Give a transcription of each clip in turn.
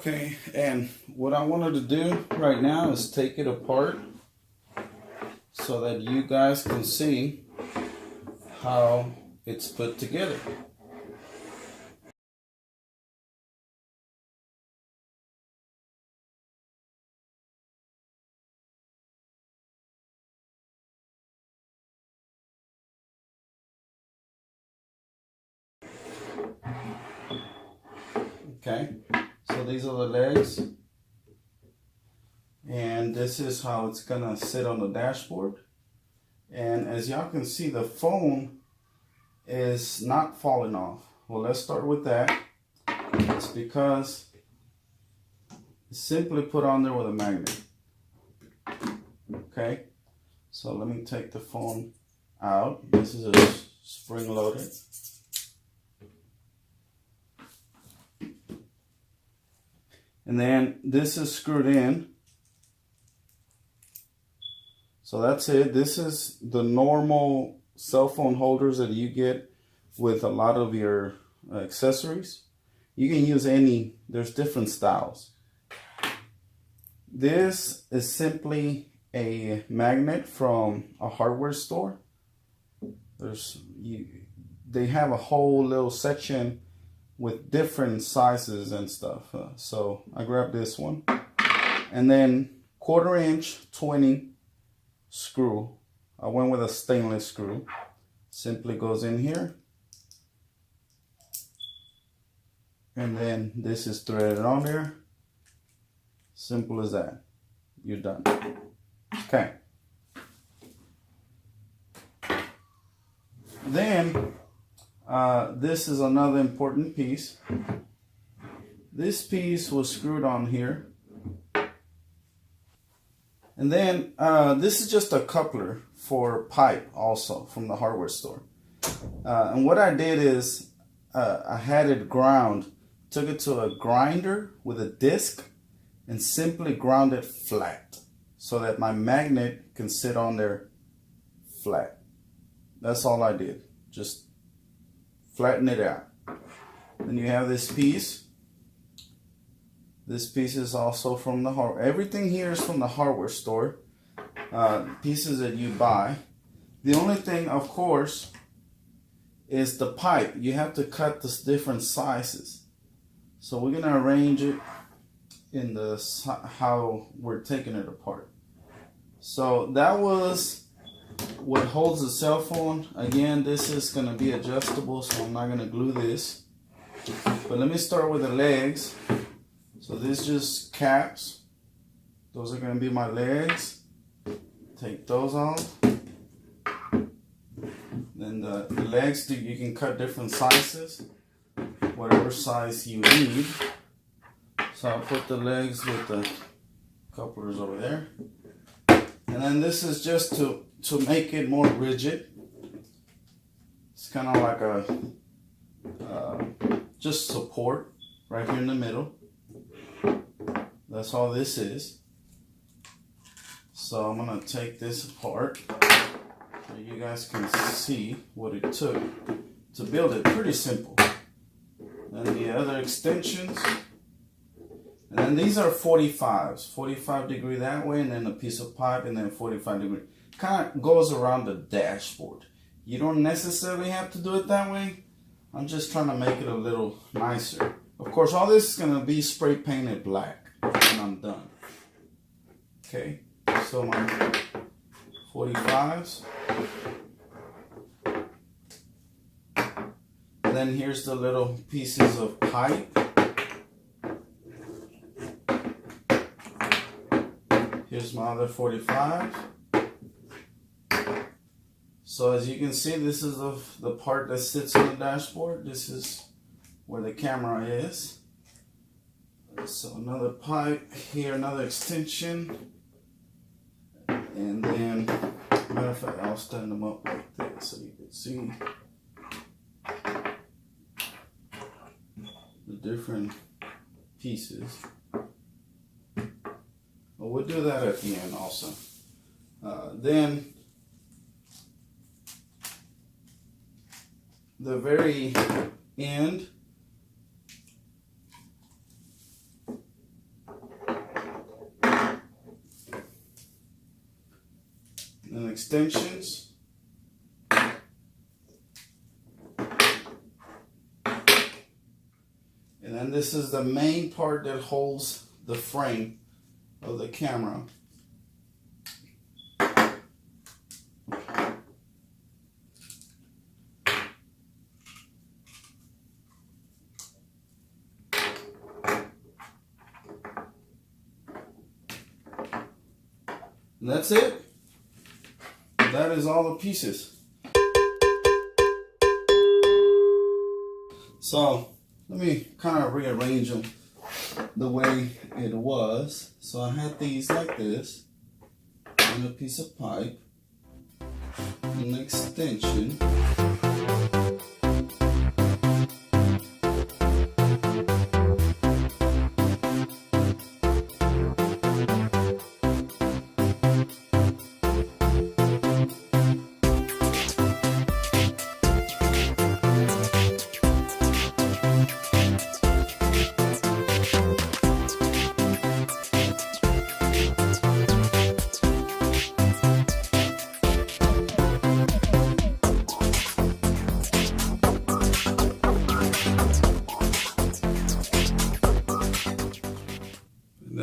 Okay, and what I wanted to do right now is take it apart so that you guys can see how it's put together. Okay, so these are the legs, and this is how it's gonna sit on the dashboard. And as y'all can see, the phone is not falling off. Well, let's start with that. It's because it's simply put on there with a magnet. Okay, so let me take the phone out. This is a spring loaded. And then this is screwed in. So that's it. This is the normal cell phone holders that you get with a lot of your accessories. You can use any, there's different styles. This is simply a magnet from a hardware store. They have a whole little section with different sizes and stuff. So I grabbed this one, and then 1/4 inch 20 screw. I went with a stainless screw. Simply goes in here, and then this is threaded on there. Simple as that. You're done. Okay. Then this is another important piece. This piece was screwed on here. And then this is just a coupler for pipe also from the hardware store. And what I did is I had it ground, took it to a grinder with a disc and simply ground it flat so that my magnet can sit on there flat. That's all I did. Just flatten it out. Then you have this piece. This piece is also from the hardware. Everything here is from the hardware store. Pieces that you buy. The only thing, of course, is the pipe. You have to cut this different sizes. So we're gonna arrange it in the how we're taking it apart. So that was what holds the cell phone. Again, this is gonna be adjustable, so I'm not gonna glue this. But let me start with the legs. So this just caps. Those are gonna be my legs. Take those off. Then the legs, you can cut different sizes, whatever size you need. So I'll put the legs with the couplers over there. And then this is just to make it more rigid. It's kind of like a just support right here in the middle. That's all this is. So I'm gonna take this apart so you guys can see what it took to build it. Pretty simple. And the other extensions. And then these are 45s, 45 degree that way, and then a piece of pipe, and then 45 degree. Kind of goes around the dashboard. You don't necessarily have to do it that way. I'm just trying to make it a little nicer. Of course, all this is gonna be spray painted black when I'm done. Okay, so my 45s. And then here's the little pieces of pipe. Here's my other 45. So as you can see, this is the part that sits on the dashboard. This is where the camera is. So another pipe here, another extension. And then, matter of fact, I'll stand them up like that so you can see the different pieces. Well, we'll do that at the end also. Then the very end extensions. And then this is the main part that holds the frame of the camera. And that's it. That is all the pieces. So let me kind of rearrange them the way it was. So I had these like this, and a piece of pipe, an extension,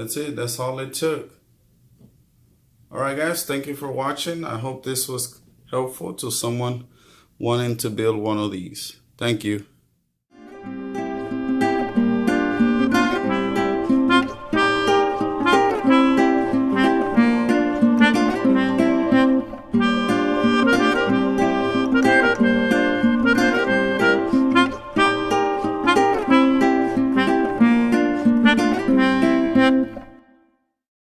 that's it. That's all it took. Alright guys, thank you for watching. I hope this was helpful to someone wanting to build one of these. Thank you.